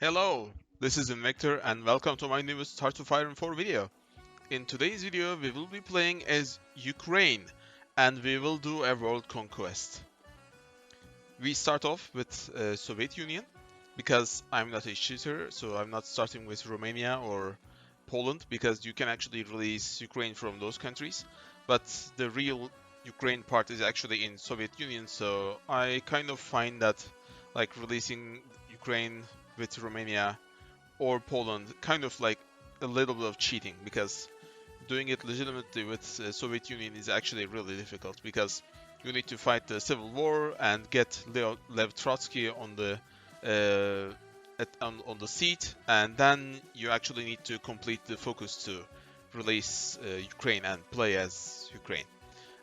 Hello, this is Invector and welcome to my newest Start to Fire in 4 video. In today's video we will be playing as Ukraine and we will do a world conquest. We start off with Soviet Union because I'm not a cheater, so I'm not starting with Romania or Poland because you can actually release Ukraine from those countries, but the real Ukraine part is actually in Soviet Union, so I kind of find that like releasing Ukraine with Romania or Poland kind of like a little bit of cheating because doing it legitimately with Soviet Union is actually really difficult because you need to fight the civil war and get Lev Trotsky on the on the seat, and then you actually need to complete the focus to release Ukraine and play as Ukraine.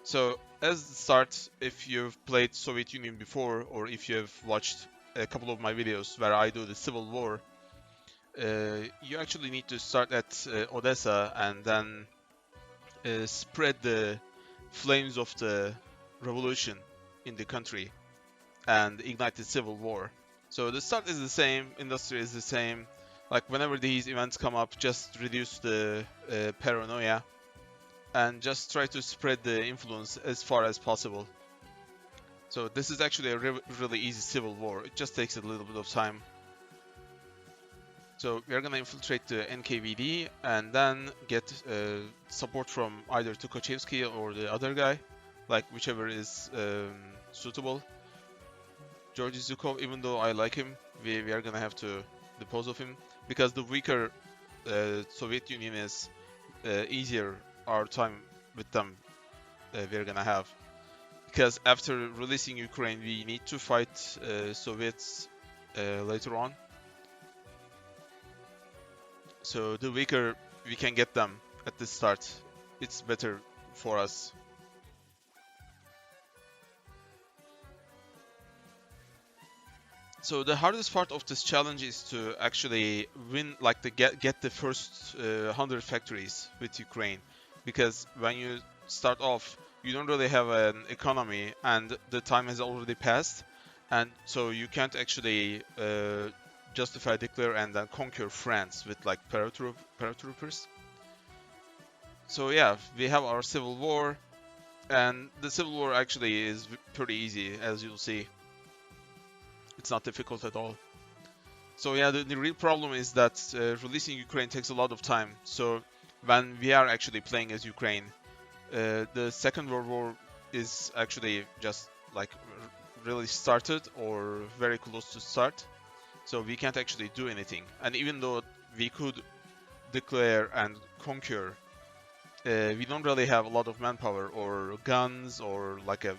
So as the start, if you've played Soviet Union before or if you have watched a couple of my videos where I do the civil war, you actually need to start at Odessa and then spread the flames of the revolution in the country and ignite the civil war. So the start is the same, industry is the same. Like whenever these events come up, just reduce the paranoia and just try to spread the influence as far as possible. So this is actually a really easy civil war. It just takes a little bit of time. So we're gonna infiltrate the NKVD and then get support from either Tukhachevsky or the other guy, like whichever is suitable. Georgy Zhukov, even though I like him, we are gonna have to dispose of him because the weaker Soviet Union is, easier our time with them we're gonna have. Because after releasing Ukraine, we need to fight Soviets later on. So the weaker we can get them at the start, it's better for us. So the hardest part of this challenge is to actually win, like the get the first 100 factories with Ukraine, because when you start off, you don't really have an economy, and the time has already passed, and so you can't actually justify, declare, and then conquer France with like paratroopers. So yeah, we have our civil war, and the civil war actually is pretty easy, as you'll see. It's not difficult at all. So yeah, the real problem is that releasing Ukraine takes a lot of time. So when we are actually playing as Ukraine, the Second World War is actually just like really started or very close to start. So we can't actually do anything. And even though we could declare and conquer, we don't really have a lot of manpower or guns or like a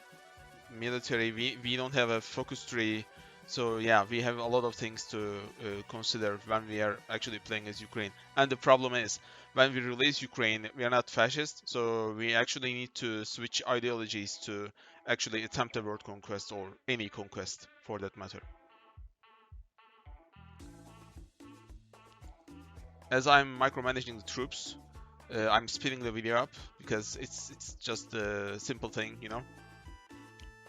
military. We don't have a focus tree. So yeah, we have a lot of things to consider when we are actually playing as Ukraine. And the problem is, when we release Ukraine, we are not fascist, so we actually need to switch ideologies to actually attempt a world conquest or any conquest for that matter. As I'm micromanaging the troops, I'm speeding the video up because it's just a simple thing, you know.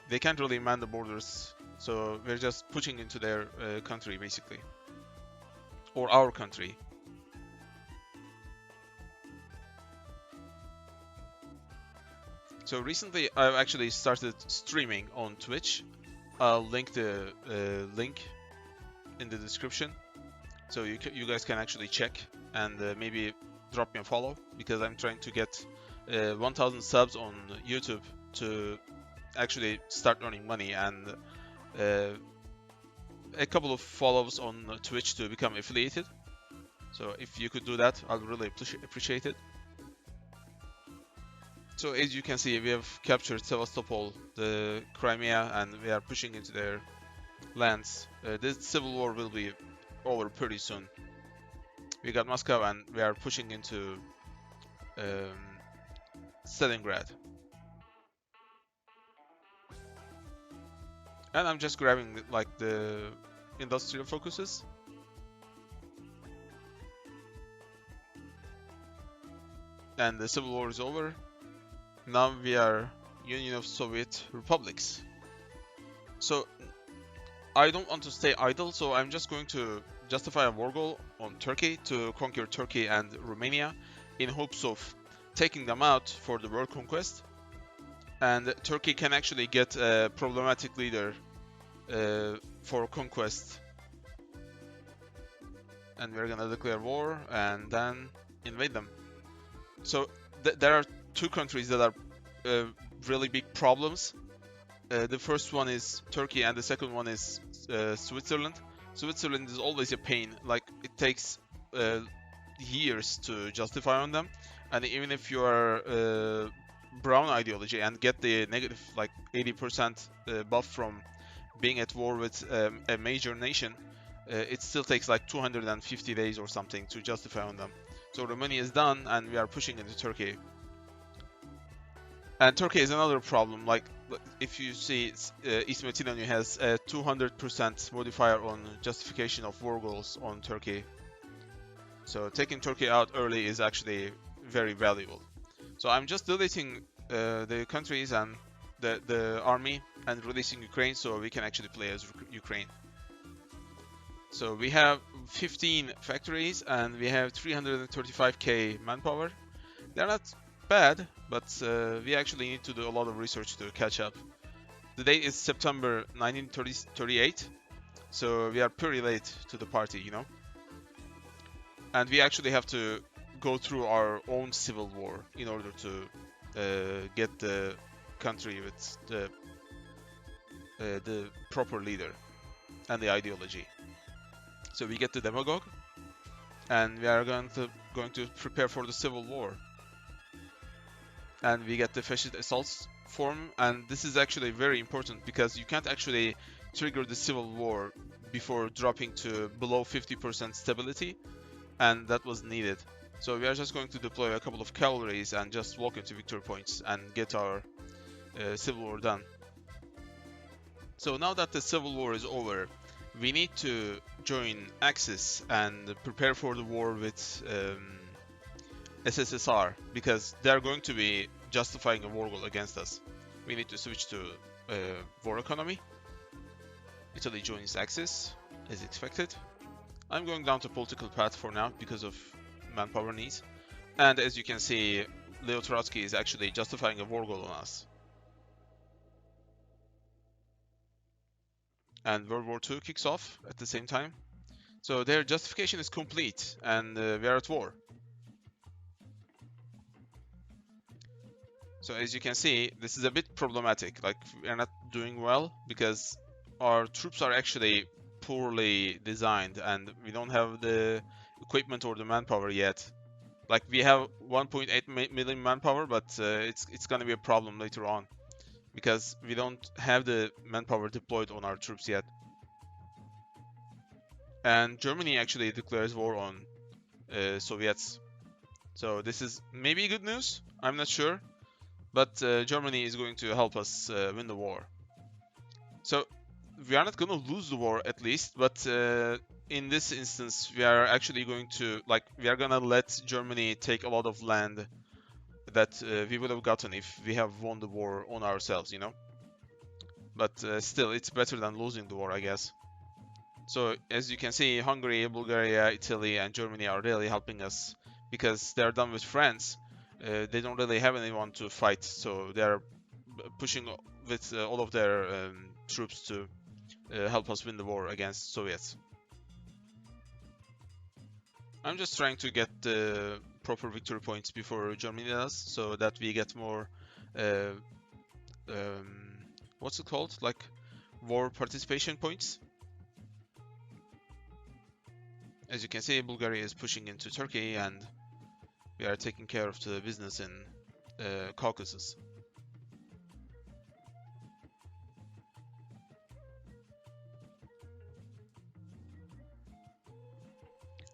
They can't really man the borders, so we're just pushing into their country basically, or our country. So recently I've actually started streaming on Twitch. I'll link the link in the description, so you guys can actually check and maybe drop me a follow, because I'm trying to get 1,000 subs on YouTube to actually start earning money, and a couple of follows on Twitch to become affiliated. So if you could do that, I'd really appreciate it. So as you can see, we have captured Sevastopol, the Crimea, and we are pushing into their lands. This civil war will be over pretty soon. We got Moscow and we are pushing into um, Stalingrad. And I'm just grabbing like the industrial focuses. And the civil war is over. Now we are Union of Soviet Republics. So I don't want to stay idle, so I'm just going to justify a war goal on Turkey to conquer Turkey and Romania in hopes of taking them out for the world conquest. And Turkey can actually get a problematic leader for conquest. And we're gonna declare war and then invade them. So there are two countries that are really big problems. The first one is Turkey and the second one is Switzerland. Switzerland is always a pain, like it takes years to justify on them, and even if you are brown ideology and get the negative like 80% buff from being at war with a major nation, it still takes like 250 days or something to justify on them. So Romania is done and we are pushing into Turkey. And Turkey is another problem, like if you see East Macedonia has a 200% modifier on justification of war goals on Turkey. So taking Turkey out early is actually very valuable. So I'm just deleting the countries and the army and releasing Ukraine so we can actually play as Ukraine. So we have 15 factories and we have 335k manpower. They're not bad, but we actually need to do a lot of research to catch up. The date is September 1938, so we are pretty late to the party, you know. And we actually have to go through our own civil war in order to get the country with the proper leader and the ideology. So we get the demagogue, and we are going to prepare for the civil war. And we get the fascist assaults form, and this is actually very important because you can't actually trigger the civil war before dropping to below 50% stability, and that was needed. So we are just going to deploy a couple of cavalries and just walk into victory points and get our civil war done. So now that the civil war is over, we need to join Axis and prepare for the war with SSSR, because they're going to be justifying a war goal against us. We need to switch to war economy. Italy joins Axis, as expected. I'm going down to political path for now because of manpower needs. And as you can see, Leo Trotsky is actually justifying a war goal on us. And World War II kicks off at the same time. So their justification is complete and we are at war. So as you can see, this is a bit problematic. Like, we are not doing well because our troops are actually poorly designed and we don't have the equipment or the manpower yet. Like, we have 1.8 million manpower, but it's gonna be a problem later on because we don't have the manpower deployed on our troops yet. And Germany actually declares war on Soviets. So this is maybe good news, I'm not sure. But Germany is going to help us win the war. So we are not going to lose the war at least, but in this instance we are actually going to, like, we are going to let Germany take a lot of land that we would have gotten if we have won the war on ourselves, you know. But still, it's better than losing the war, I guess. So as you can see, Hungary, Bulgaria, Italy and Germany are really helping us because they're done with France. They don't really have anyone to fight, so they're pushing with all of their troops to help us win the war against Soviets. I'm just trying to get the proper victory points before Germany does, so that we get more what's it called, like war participation points. As you can see, Bulgaria is pushing into Turkey and we are taking care of the business in Caucasus.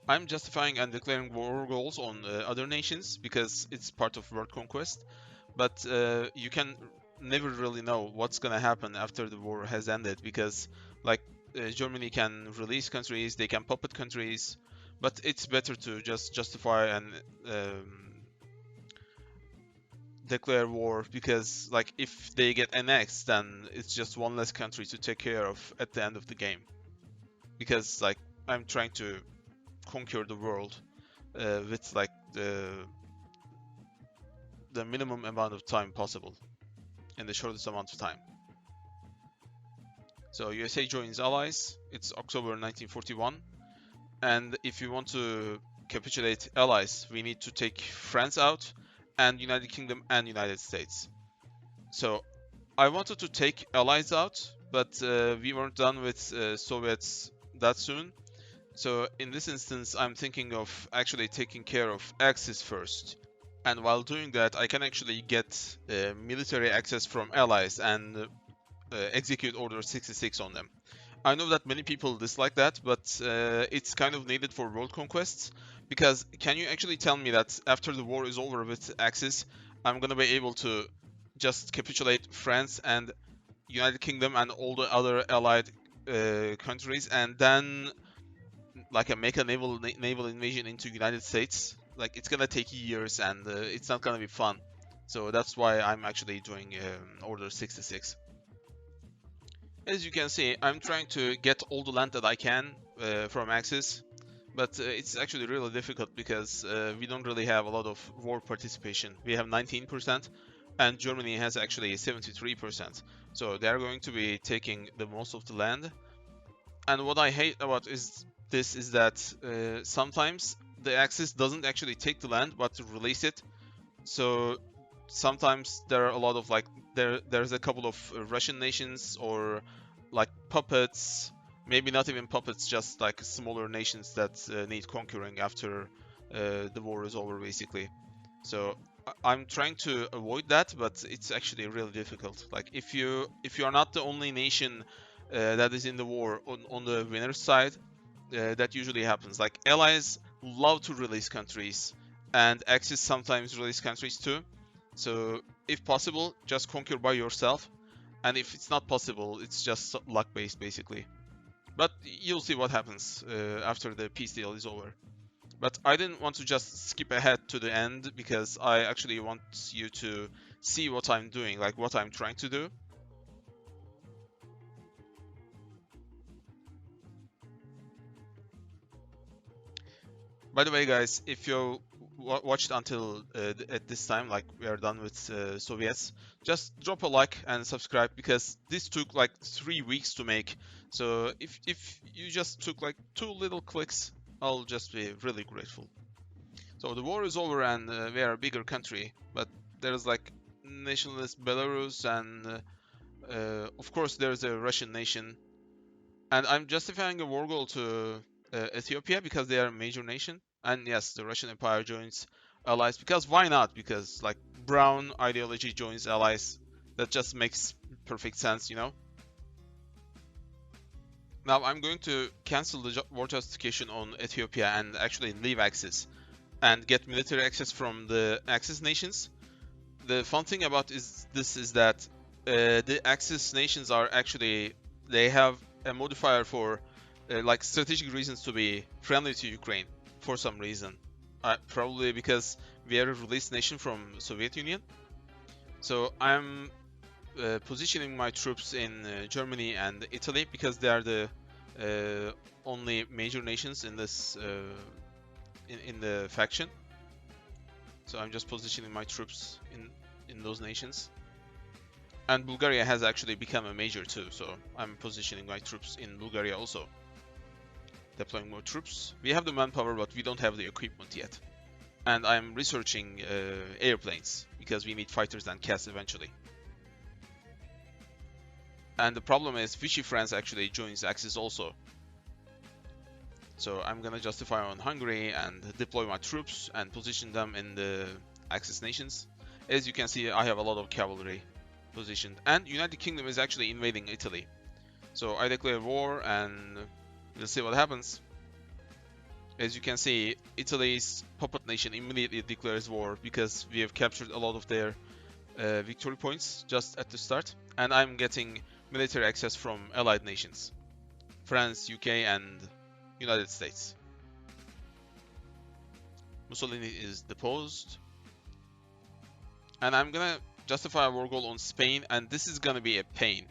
I'm justifying and declaring war goals on other nations because it's part of world conquest, but you can never really know what's gonna happen after the war has ended because, like, Germany can release countries, they can puppet countries, but it's better to just justify and declare war, because like if they get annexed, then it's just one less country to take care of at the end of the game. Because like I'm trying to conquer the world with like the minimum amount of time possible in the shortest amount of time. So USA joins Allies. It's October 1941, and if you want to capitulate Allies, we need to take France out, and United Kingdom and United States. So I wanted to take Allies out, but we weren't done with Soviets that soon. So in this instance, I'm thinking of actually taking care of Axis first. And while doing that, I can actually get military access from Allies and execute Order 66 on them. I know that many people dislike that, but it's kind of needed for world conquests. Because can you actually tell me that after the war is over with Axis, I'm gonna be able to just capitulate France and United Kingdom and all the other allied countries, and then like make a naval invasion into United States? Like it's gonna take years, and it's not gonna be fun. So that's why I'm actually doing Order 66. As you can see, I'm trying to get all the land that I can from Axis, but it's actually really difficult because we don't really have a lot of war participation. We have 19%, and Germany has actually 73%. So they're going to be taking the most of the land. And what I hate about this is that sometimes the Axis doesn't actually take the land, but release it. So sometimes there are a lot of like there's a couple of Russian nations or like puppets, maybe not even puppets, just like smaller nations that need conquering after the war is over, basically. So I'm trying to avoid that, but it's actually really difficult. Like if you are not the only nation that is in the war on the winner's side, that usually happens. Like allies love to release countries, and Axis sometimes release countries too. So if possible, just conquer by yourself, and if it's not possible, it's just luck based basically. But you'll see what happens after the peace deal is over. But I didn't want to just skip ahead to the end because I actually want you to see what I'm doing, like what I'm trying to do. By the way, guys, if you watched until at this time, like we are done with Soviets, just drop a like and subscribe, because this took like 3 weeks to make. So if you just took like 2 little clicks, I'll just be really grateful. So the war is over, and we are a bigger country, but there's like nationalist Belarus, and of course there's a Russian nation. And I'm justifying a war goal to Ethiopia because they are a major nation. And yes, the Russian Empire joins allies, because why not? Because like brown ideology joins allies. That just makes perfect sense, you know? Now I'm going to cancel the war justification on Ethiopia and actually leave Axis and get military access from the Axis nations. The fun thing about this is that the Axis nations are actually, they have a modifier for like strategic reasons to be friendly to Ukraine for some reason. Probably because we are a released nation from Soviet Union. So I'm positioning my troops in Germany and Italy because they are the only major nations in this in the faction. So I'm just positioning my troops in those nations. And Bulgaria has actually become a major too, so I'm positioning my troops in Bulgaria also. Deploying more troops. We have the manpower, but we don't have the equipment yet. And I'm researching airplanes, because we need fighters and cats eventually. And the problem is Vichy France actually joins Axis also. So I'm gonna justify on Hungary and deploy my troops and position them in the Axis nations. As you can see, I have a lot of cavalry positioned, and United Kingdom is actually invading Italy. So I declare war, and we'll see what happens. As you can see, Italy's puppet nation immediately declares war because we have captured a lot of their victory points just at the start, and I'm getting military access from allied nations, France, UK, and United States. Mussolini is deposed, And I'm gonna justify a war goal on Spain, and this is gonna be a pain,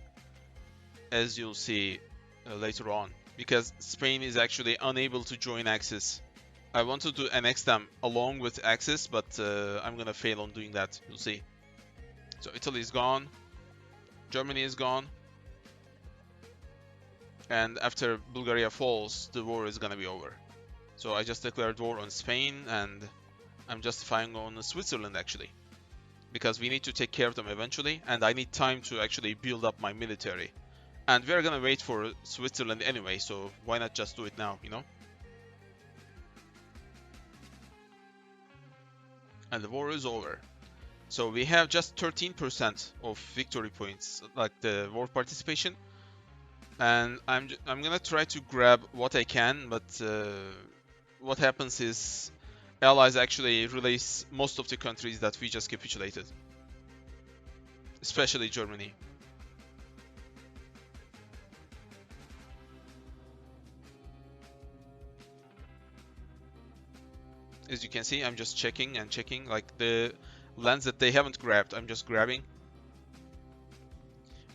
as you'll see later on, because Spain is actually unable to join Axis. I wanted to annex them along with Axis, but I'm gonna fail on doing that, you'll see. So Italy is gone, Germany is gone, and after Bulgaria falls, the war is gonna be over. So I just declared war on Spain, and I'm justifying on Switzerland actually, because we need to take care of them eventually, and I need time to actually build up my military. And we're gonna wait for Switzerland anyway, so why not just do it now, you know? And the war is over. So we have just 13% of victory points, like the war participation. And I'm gonna try to grab what I can, but what happens is Allies actually release most of the countries that we just capitulated, especially Germany. As you can see, I'm just checking and checking, like the lands that they haven't grabbed, I'm just grabbing.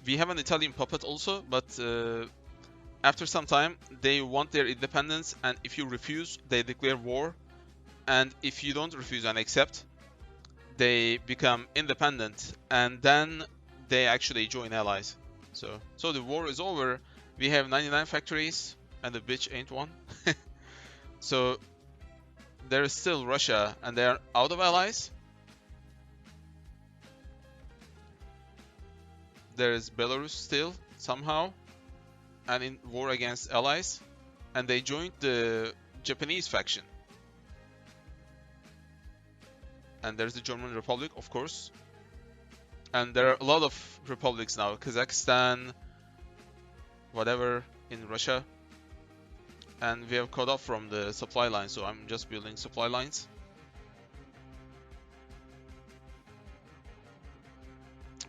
We have an Italian puppet also, but after some time, they want their independence, and if you refuse, they declare war. And if you don't refuse and accept, they become independent, and then they actually join allies. So the war is over. We have 99 factories, and the bitch ain't one. So there is still Russia, and they are out of allies. There is Belarus still, somehow, and in war against allies. And they joined the Japanese faction. And there's the German Republic, of course. And there are a lot of republics now. Kazakhstan, whatever, in Russia. And we have cut off from the supply line, so I'm just building supply lines.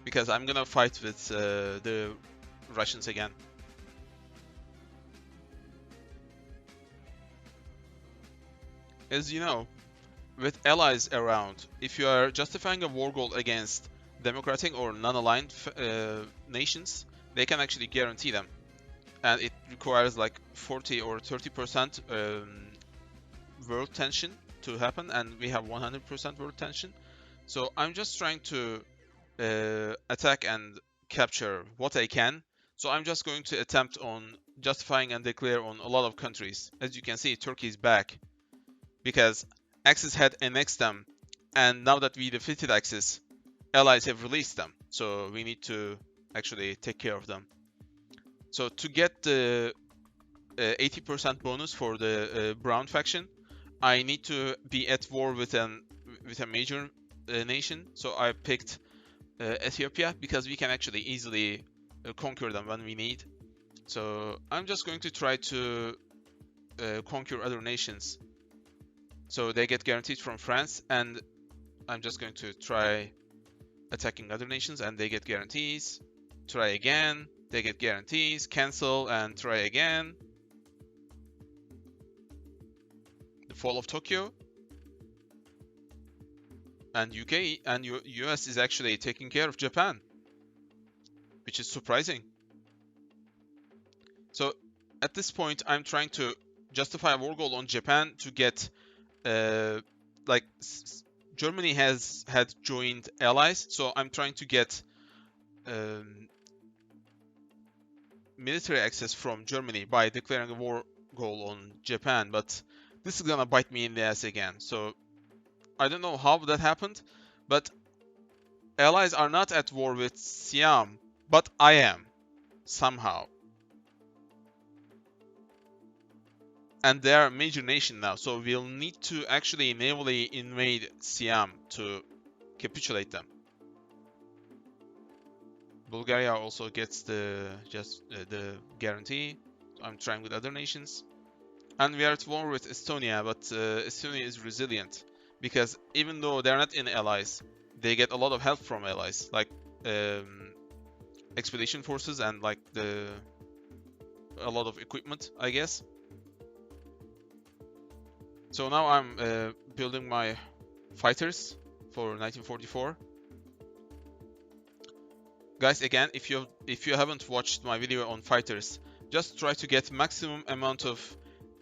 Because I'm gonna fight with the Russians again. As you know, with allies around, if you are justifying a war goal against democratic or non-aligned nations, they can actually guarantee them. And it requires like 40 or 30% world tension to happen, and we have 100% world tension. So I'm just trying to attack and capture what I can. So I'm just going to attempt on justifying and declare on a lot of countries. As you can see, Turkey is back because Axis had annexed them, and now that we defeated Axis, allies have released them. So we need to actually take care of them. So to get the 80% bonus for the brown faction, I need to be at war with a major nation. So I picked Ethiopia because we can actually easily conquer them when we need. So I'm just going to try to conquer other nations. So they get guaranteed from France, and I'm just going to try attacking other nations, and they get guarantees. Try again. They get guarantees, cancel, and try again. The fall of Tokyo. And UK and US is actually taking care of Japan, which is surprising. So at this point, I'm trying to justify a war goal on Japan to get, like, Germany had joined allies, so I'm trying to get military access from Germany by declaring a war goal on Japan, but this is gonna bite me in the ass again. So I don't know how that happened, but allies are not at war with Siam, but I am, somehow. And they are a major nation now, so we'll need to actually navally invade Siam to capitulate them. Bulgaria also gets the guarantee. I'm trying with other nations. And we are at war with Estonia, but Estonia is resilient because even though they're not in allies, they get a lot of help from allies, like expedition forces and like a lot of equipment, I guess. So now I'm building my fighters for 1944. Guys, again, if you haven't watched my video on fighters, just try to get maximum amount of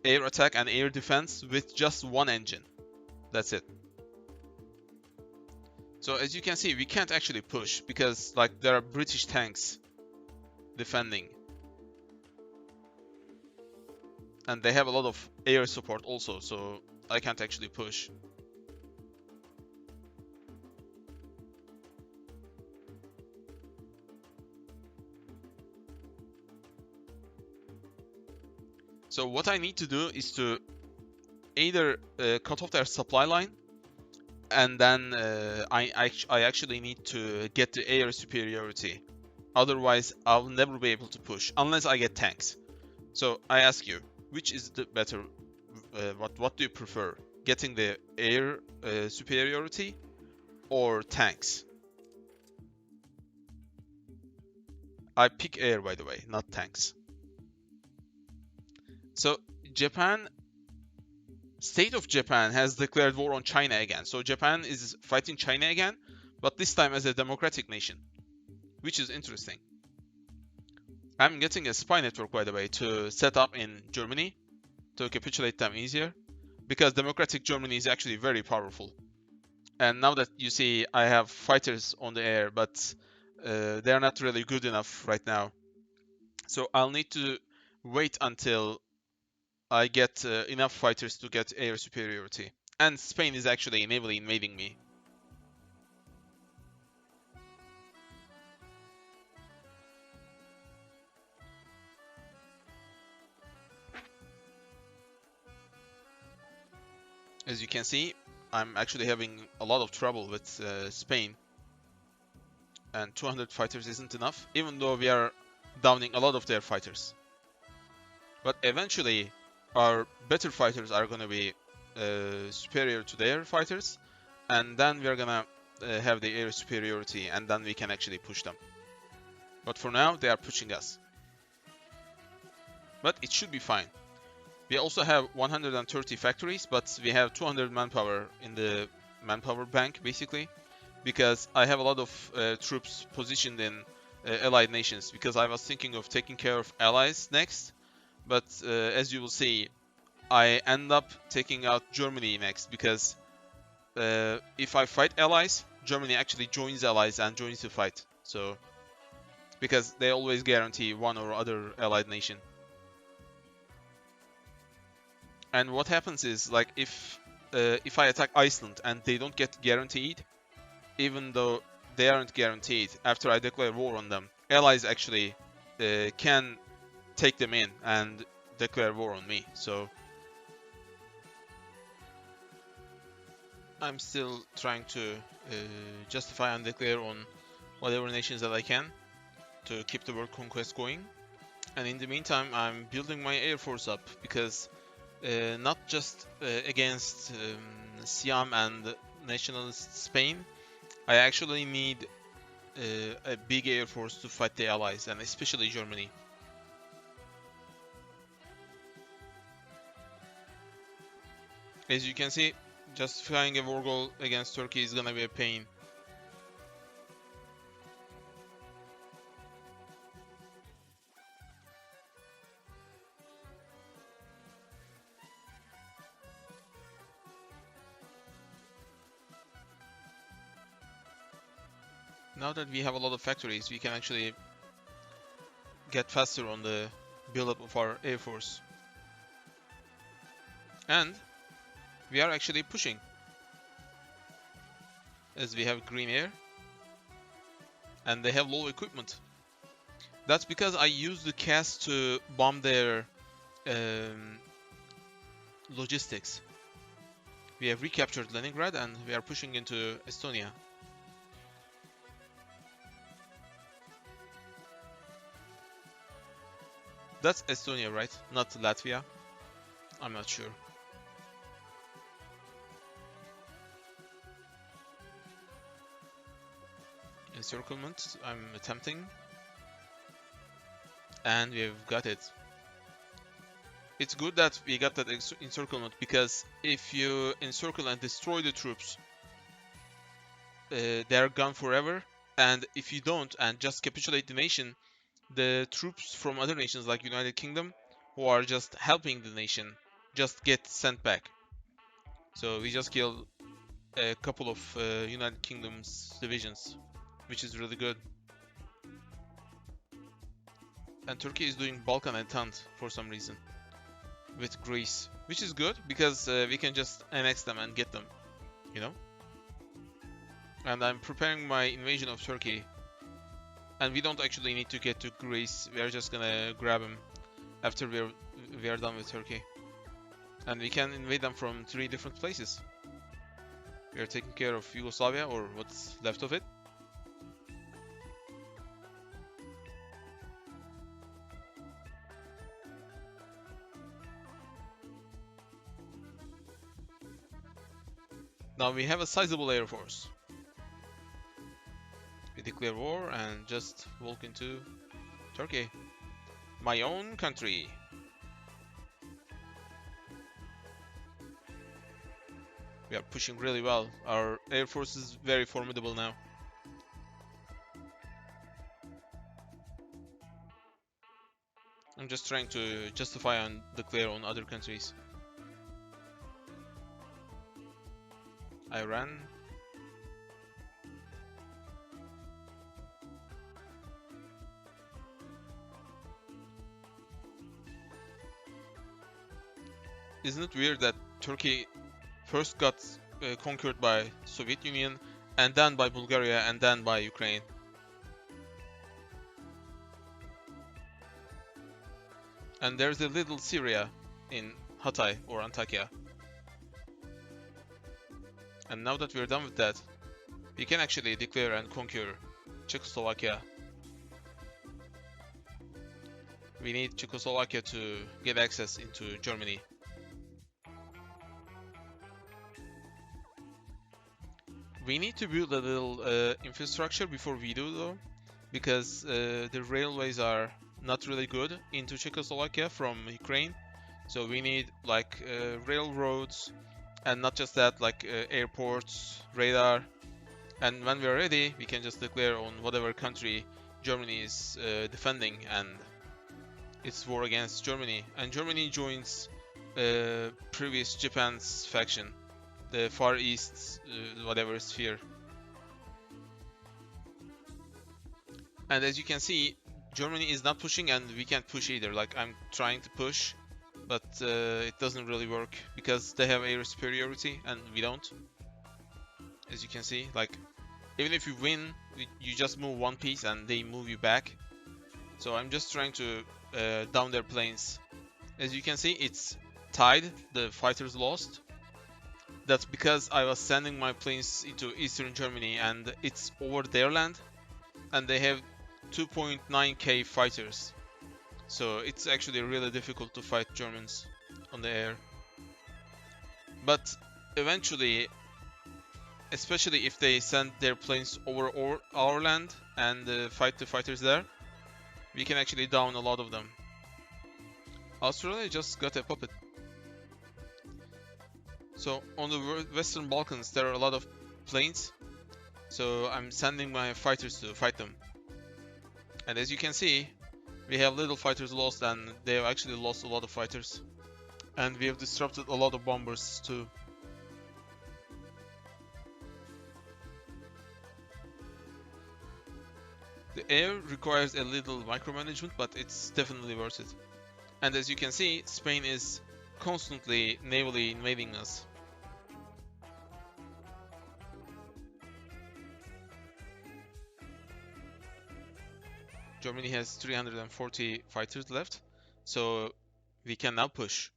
air attack and air defense with just one engine. That's it. So as you can see, we can't actually push because like there are British tanks defending. And they have a lot of air support also, so I can't actually push. So what I need to do is to either cut off their supply line, and then I actually need to get the air superiority. Otherwise, I'll never be able to push unless I get tanks. So I ask you, which is the better? What do you prefer? Getting the air superiority or tanks? I pick air, by the way, not tanks. So Japan, state of Japan has declared war on China again. So Japan is fighting China again, but this time as a democratic nation, which is interesting. I'm getting a spy network, by the way, to set up in Germany to capitulate them easier, because democratic Germany is actually very powerful. And now that you see I have fighters on the air, but they're not really good enough right now. So I'll need to wait until I get enough fighters to get air superiority. And Spain is actually naval invading me. As you can see, I'm actually having a lot of trouble with Spain. And 200 fighters isn't enough, even though we are downing a lot of their fighters. But eventually, our better fighters are going to be superior to their fighters, and then we are going to have the air superiority, and then we can actually push them. But for now, they are pushing us. But it should be fine. We also have 130 factories, but we have 200 manpower in the manpower bank, basically, because I have a lot of troops positioned in allied nations, because I was thinking of taking care of allies next, but as you will see, I end up taking out Germany next, because if I fight allies, Germany actually joins allies and joins the fight. So, because they always guarantee one or other allied nation. And what happens is, like, if I attack Iceland and they don't get guaranteed, even though they aren't guaranteed, after I declare war on them, allies actually can take them in and declare war on me. So I'm still trying to justify and declare on whatever nations that I can to keep the world conquest going. And in the meantime, I'm building my air force up, because not just against Siam and nationalist Spain, I actually need a big air force to fight the allies, and especially Germany. As you can see, justifying a war goal against Turkey is gonna be a pain. Now that we have a lot of factories, we can actually get faster on the build-up of our air force. And we are actually pushing, as we have green air and they have low equipment. That's because I used the CAS to bomb their logistics. We have recaptured Leningrad and we are pushing into Estonia. That's Estonia, right? Not Latvia? I'm not sure. Encirclement, I'm attempting. And we've got it. It's good that we got that encirclement, because if you encircle and destroy the troops, they're gone forever, And if you don't and just capitulate the nation, the troops from other nations like United Kingdom, who are just helping the nation, just get sent back. So we just killed a couple of United Kingdom's divisions, which is really good. And Turkey is doing Balkan Entente for some reason with Greece, which is good because we can just annex them and get them, you know. And I'm preparing my invasion of Turkey, and we don't actually need to get to Greece. We are just gonna grab them after we are done with Turkey, and we can invade them from 3 different places. We are taking care of Yugoslavia, or what's left of it. Now we have a sizable air force. We declare war and just walk into Turkey, my own country. We are pushing really well. Our air force is very formidable now. I'm just trying to justify and declare on other countries. Iran. Isn't it weird that Turkey first got conquered by Soviet Union, and then by Bulgaria, and then by Ukraine? And there's a little Syria in Hatay or Antakya. And now that we're done with that, we can actually declare and conquer Czechoslovakia. We need Czechoslovakia to get access into Germany. We need to build a little infrastructure before we do though, because the railways are not really good into Czechoslovakia from Ukraine. So we need like railroads, and not just that, like airports, radar. And when we're ready, we can just declare on whatever country Germany is defending, and it's war against Germany. And Germany joins previous Japan's faction, the Far East, whatever sphere. And as you can see, Germany is not pushing, and we can't push either. Like, I'm trying to push, but it doesn't really work because they have air superiority and we don't. As you can see, like, even if you win, you just move one piece and they move you back. So I'm just trying to down their planes. As you can see, it's tied. The fighters lost. That's because I was sending my planes into Eastern Germany, and it's over their land, and they have 2.9k fighters. So it's actually really difficult to fight Germans on the air. But eventually, especially if they send their planes over our land and fight the fighters there, we can actually down a lot of them. Australia just got a puppet. So on the Western Balkans there are a lot of planes, so I'm sending my fighters to fight them. And as you can see, we have little fighters lost, and they have actually lost a lot of fighters. And we have disrupted a lot of bombers too. The air requires a little micromanagement, but it's definitely worth it. And as you can see, Spain is constantly navally invading us. Germany has 340 fighters left, so we can now push.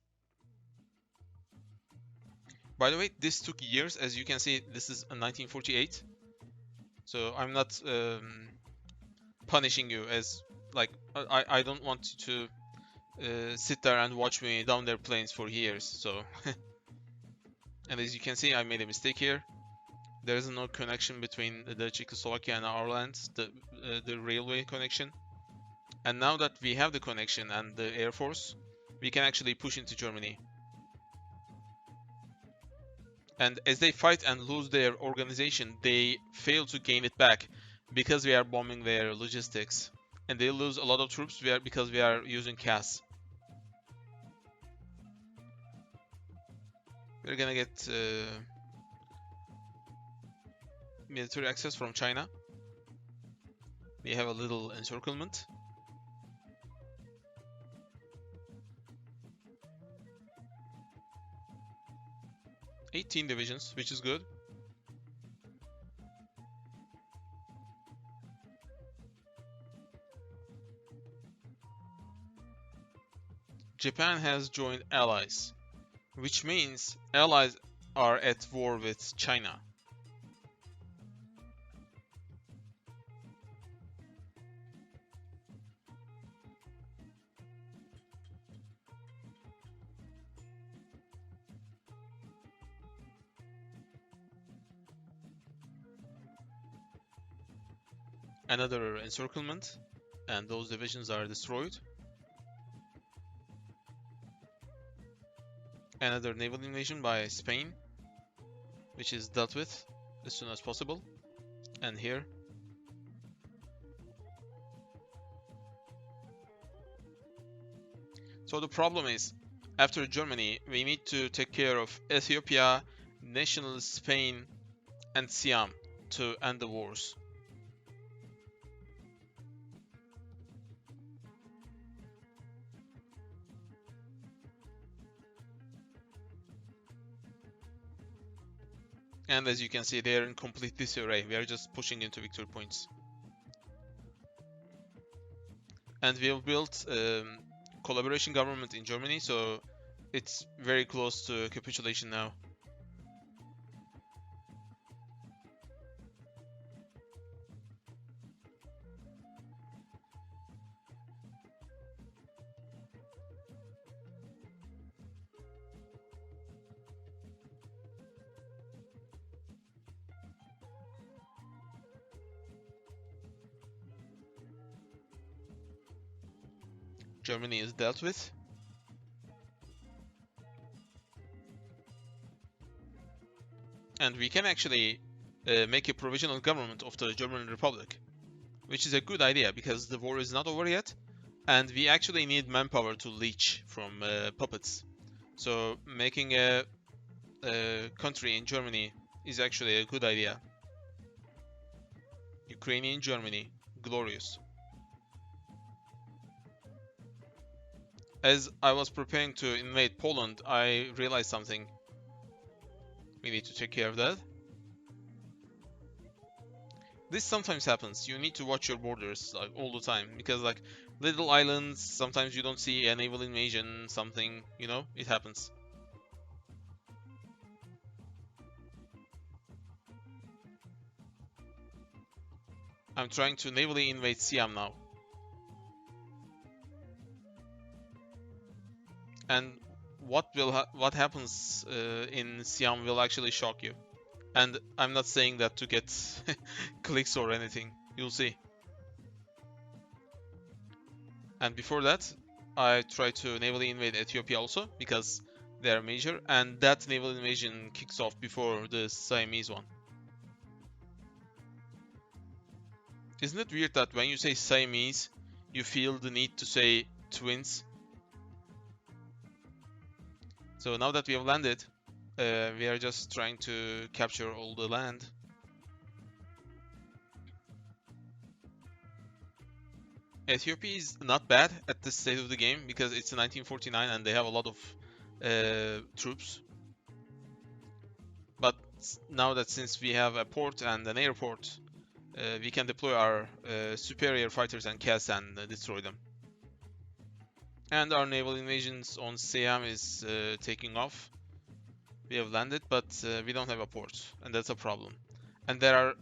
By the way, this took years. As you can see, this is a 1948. So I'm not punishing you, as like I don't want you to sit there and watch me down their planes for years. So and as you can see, I made a mistake here. There is no connection between the Czechoslovakia and our lands, the railway connection. And now that we have the connection and the air force, we can actually push into Germany. And as they fight and lose their organization, they fail to gain it back. because we are bombing their logistics, and they lose a lot of troops because we are using CAS. We're gonna get military access from China. We have a little encirclement. "18 divisions, which is good. Japan has joined allies, which means allies are at war with China. Another encirclement, and those divisions are destroyed. Another naval invasion by Spain, which is dealt with as soon as possible. And here. So the problem is, after Germany, we need to take care of Ethiopia, nationalist Spain, and Siam to end the wars. And as you can see, they are in complete disarray. We are just pushing into victory points. And we have built collaboration government in Germany, so it's very close to capitulation now. Germany is dealt with. And we can actually make a provisional government of the German Republic, which is a good idea because the war is not over yet, and we actually need manpower to leech from puppets. So making a country in Germany is actually a good idea. Ukrainian Germany, glorious. As I was preparing to invade Poland, I realized something. We need to take care of that. This sometimes happens. You need to watch your borders like, all the time, because like little islands, sometimes you don't see a naval invasion, something, you know, it happens. I'm trying to navally invade Siam now. And what happens in Siam will actually shock you. And I'm not saying that to get clicks or anything. You'll see. And before that, I tried to navally invade Ethiopia also, because they are major, and that naval invasion kicks off before the Siamese one. Isn't it weird that when you say Siamese, you feel the need to say twins? So now that we have landed, we are just trying to capture all the land. Ethiopia is not bad at this stage of the game because it's 1949 and they have a lot of troops. But now that since we have a port and an airport, we can deploy our superior fighters and CAS and destroy them. And our naval invasions on Siam is taking off. We have landed, but we don't have a port, and that's a problem. And there are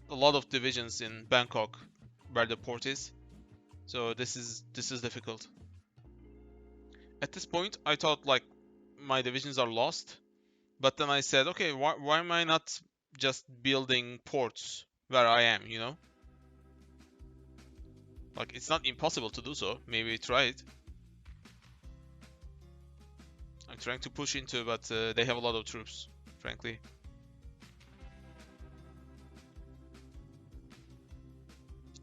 a lot of divisions in Bangkok where the port is, so this is difficult. At this point, I thought like my divisions are lost, but then I said, okay, why am I not just building ports where I am, you know? Like, it's not impossible to do so. Maybe try it. I'm trying to push into, but they have a lot of troops, frankly.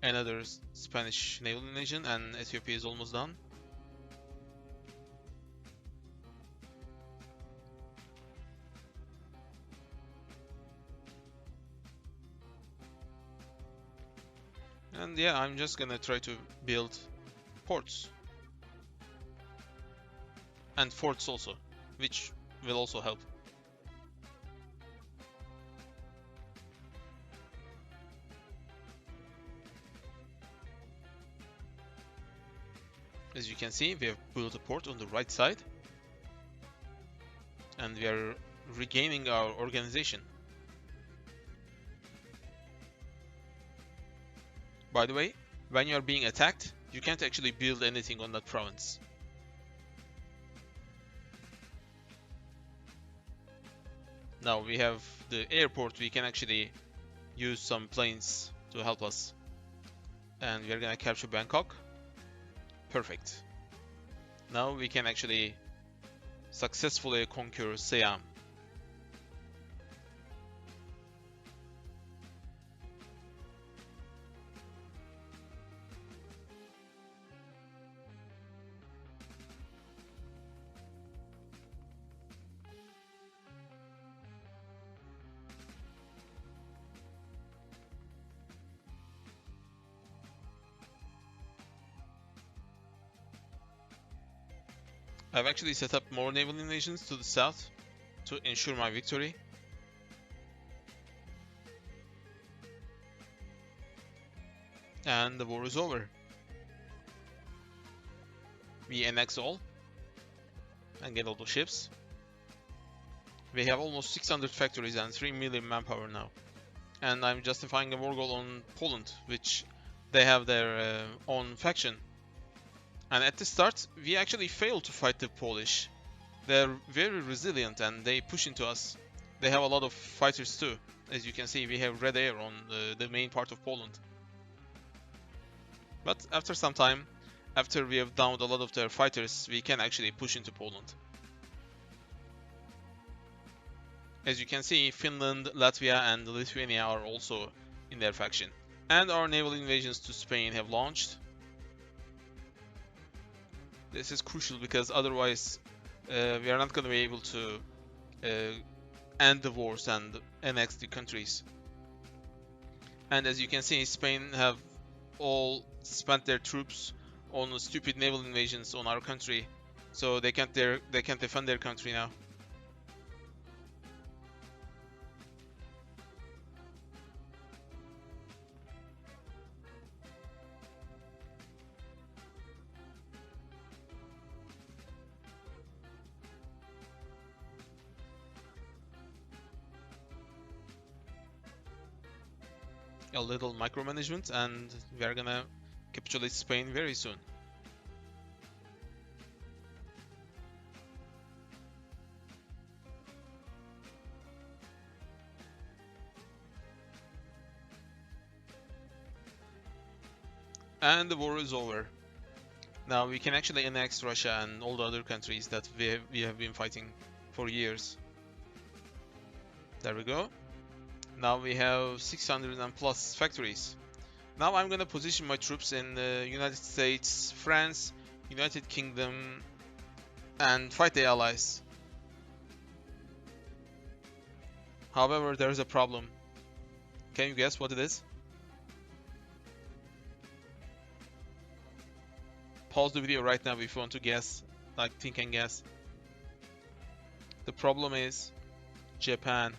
another Spanish naval invasion, and Ethiopia is almost done. And yeah, I'm just gonna try to build ports and forts also, which will also help. As you can see, we have built a port on the right side, and we are regaining our organization. By the way, when you are being attacked, you can't actually build anything on that province. Now we have the airport, we can actually use some planes to help us. And we are gonna capture Bangkok. Perfect. Now we can actually successfully conquer Siam. I've actually set up more naval invasions to the south to ensure my victory. And the war is over. We annex all and get all the ships. We have almost 600 factories and 3 million manpower now. And I'm justifying a war goal on Poland, which they have their own faction. And at the start, we actually failed to fight the Polish. They're very resilient and they push into us. They have a lot of fighters too. As you can see, we have Red Air on the main part of Poland. But after some time, after we have downed a lot of their fighters, we can actually push into Poland. As you can see, Finland, Latvia and Lithuania are also in their faction. And our naval invasions to Spain have launched. This is crucial because otherwise we are not going to be able to end the wars and annex the countries. And as you can see, Spain have all spent their troops on stupid naval invasions on our country, so they can't defend their country now. A little micromanagement and we are gonna capitulate Spain very soon. And the war is over. Now we can actually annex Russia and all the other countries that we have been fighting for years. There we go. Now we have 600 and plus factories. Now I'm gonna position my troops in the United States, France, United Kingdom, and fight the allies. However, there is a problem. Can you guess what it is? Pause the video right now if you want to guess, like think and guess. The problem is Japan.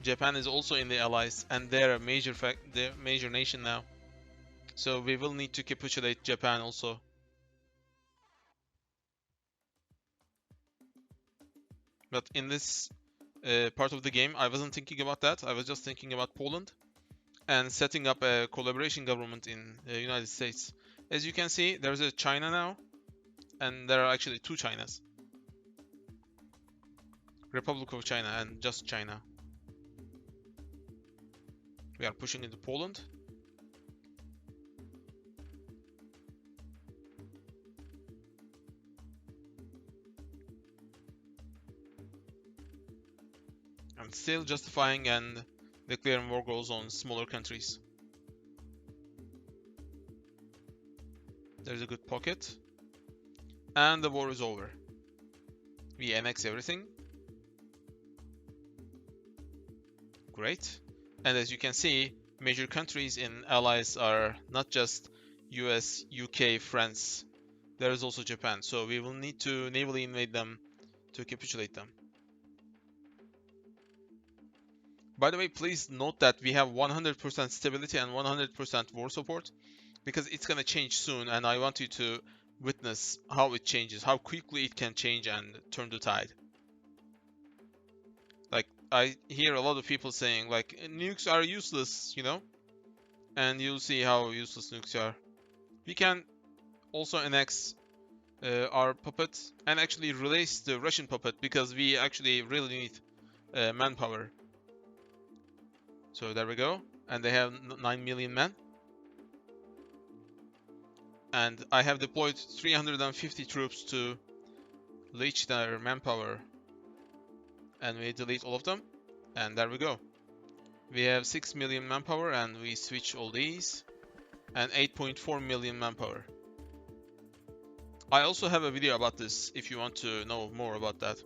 Japan is also in the allies and they're a major nation now. So we will need to capitulate Japan also. But in this part of the game, I wasn't thinking about that. I was just thinking about Poland and setting up a collaboration government in the United States. As you can see, there's a China now, and there are actually two Chinas. Republic of China and just China. We are pushing into Poland. I'm still justifying and declaring war goals on smaller countries. There's a good pocket. And the war is over. We annex everything. Great. And as you can see, major countries in allies are not just US, UK, France. There is also Japan. So we will need to navally invade them to capitulate them. By the way, please note that we have 100% stability and 100% war support, because it's gonna change soon, and I want you to witness how it changes, how quickly it can change and turn the tide. Like, I hear a lot of people saying, like, nukes are useless, you know? And you'll see how useless nukes are. We can also annex our puppet and actually release the Russian puppet, because we actually really need manpower. So there we go. And they have 9 million men. And I have deployed 350 troops to leech their manpower. And we delete all of them. And there we go. We have 6 million manpower, and we switch all these. And 8.4 million manpower. I also have a video about this if you want to know more about that.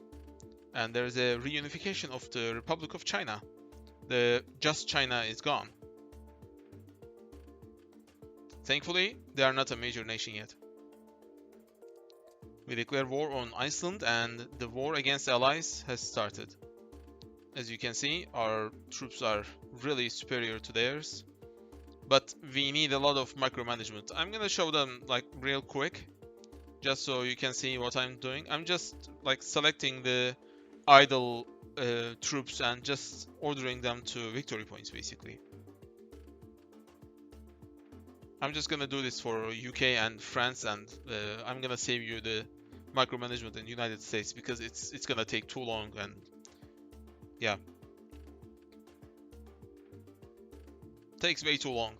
And there's a reunification of the Republic of China. The just China is gone. Thankfully, they are not a major nation yet. We declare war on Iceland, and the war against allies has started. As you can see, our troops are really superior to theirs. But we need a lot of micromanagement. I'm gonna show them like real quick, just so you can see what I'm doing. I'm just like selecting the idle troops and just ordering them to victory points, basically. I'm just gonna do this for UK and France, and I'm gonna save you the micromanagement in the United States, because it's gonna take too long, and yeah, takes way too long.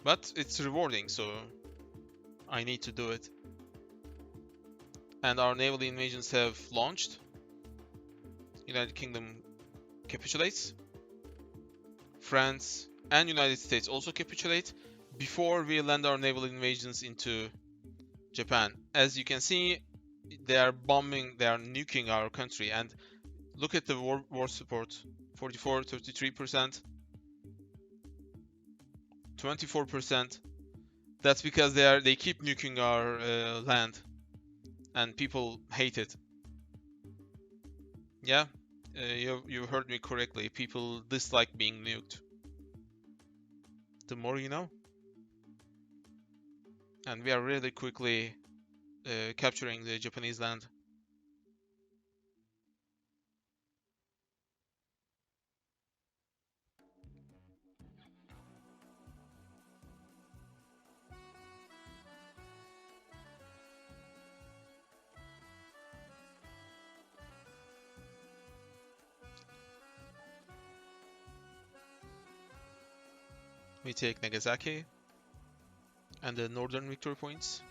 But it's rewarding, so I need to do it. And our naval invasions have launched. United Kingdom capitulates. France and United States also capitulate before we land our naval invasions into Japan. As you can see, they are bombing, they are nuking our country. And look at the war support. 44, 33%, 24%. That's because they keep nuking our land, and people hate it. Yeah, you heard me correctly. People dislike being nuked. The more you know. And we are really quickly capturing the Japanese land. We take Nagasaki and the northern victory points.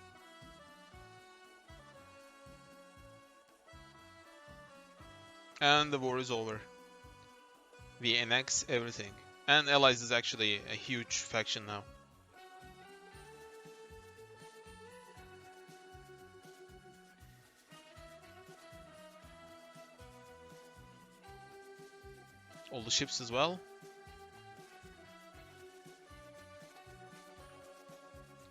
And the war is over. We annex everything. And Allies is actually a huge faction now. All the ships as well.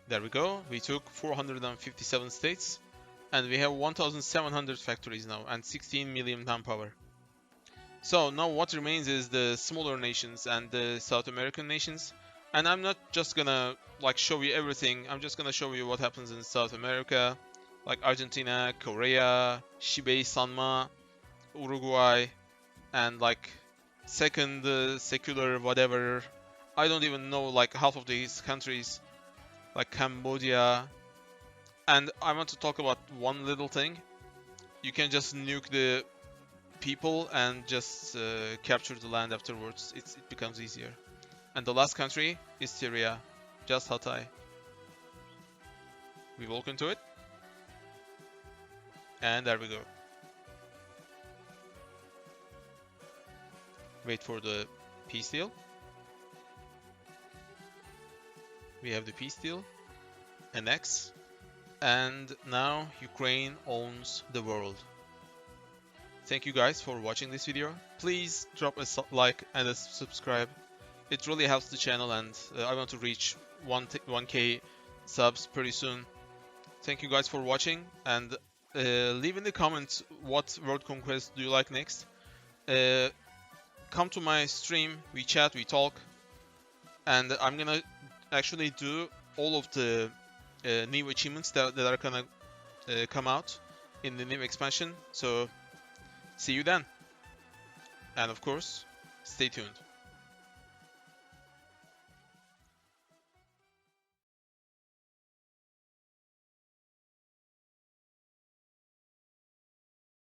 There we go. We took 457 states. And we have 1,700 factories now and 16 million manpower. So now what remains is the smaller nations and the South American nations. And I'm not just gonna like show you everything. I'm just gonna show you what happens in South America, like Argentina, Korea, Shibei, Sanma, Uruguay, and like second secular whatever. I don't even know like half of these countries, like Cambodia. And I want to talk about one little thing. You can just nuke the people and just capture the land afterwards. It becomes easier. And the last country is Syria, just Hatay. We walk into it. And there we go. Wait for the peace deal. We have the peace deal. annex, and now Ukraine owns the world. Thank you guys for watching this video. Please drop a like and a subscribe. It really helps the channel, and I want to reach 1k subs pretty soon. Thank you guys for watching, and leave in the comments what World Conquest do you like next. Come to my stream, we chat, we talk, and I'm gonna actually do all of the new achievements that are gonna come out in the new expansion. So see you then, and of course, stay tuned.